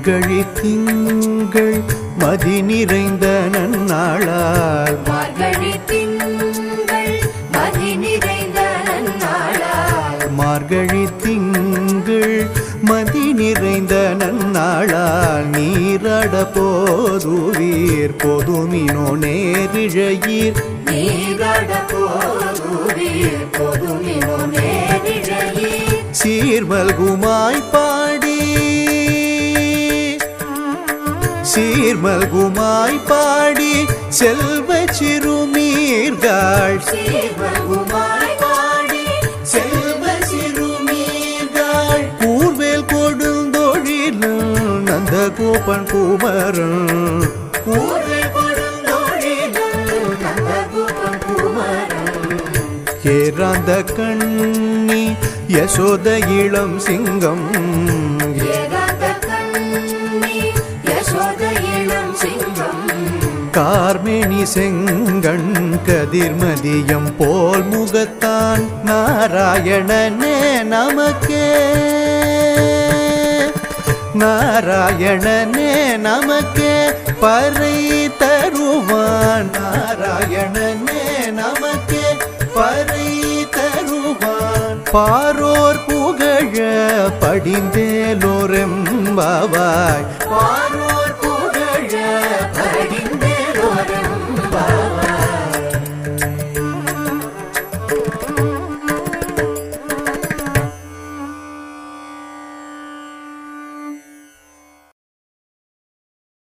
மார்கழி திங்கள் மதி நிறைந்த நன்னாளால் மார்கழி திங்கள் மதி நிறைந்த நன்னாளால் மார்கழி திங்கள் மதி நிறைந்த நன்னாளால் நீராட போதுவீர் பொதுமினோ நேரிழையீர் நீராட போதுவீர் பொதுமினோ நேரிழையீர் சீர்மல்குமாய் பாடி சீர்மல்குமாய் பாடி செல்வ சிறுமீர்கள் சீர்மல்குமாய் பாடி செல்வ சிறுமீர்கள் கூர்வேல் கொடுந்தொழிலும் நந்தகோபன் குமரன் கூர்வேல் கொடுந்தொழிலும் நந்தகோபன் குமரன் ஏராந்த கண்ணி யசோத இளம் சிங்கம் கார்மேனி செங்கண் கதிர்மதியம் போல் முகத்தான் நாராயணனே நமக்கே நாராயணனே நமக்கே பறை தருவான் நாராயணனே நமக்கே பறை தருவான் பாரோர் புகழ படிந்தேலோரெம்பாவாய்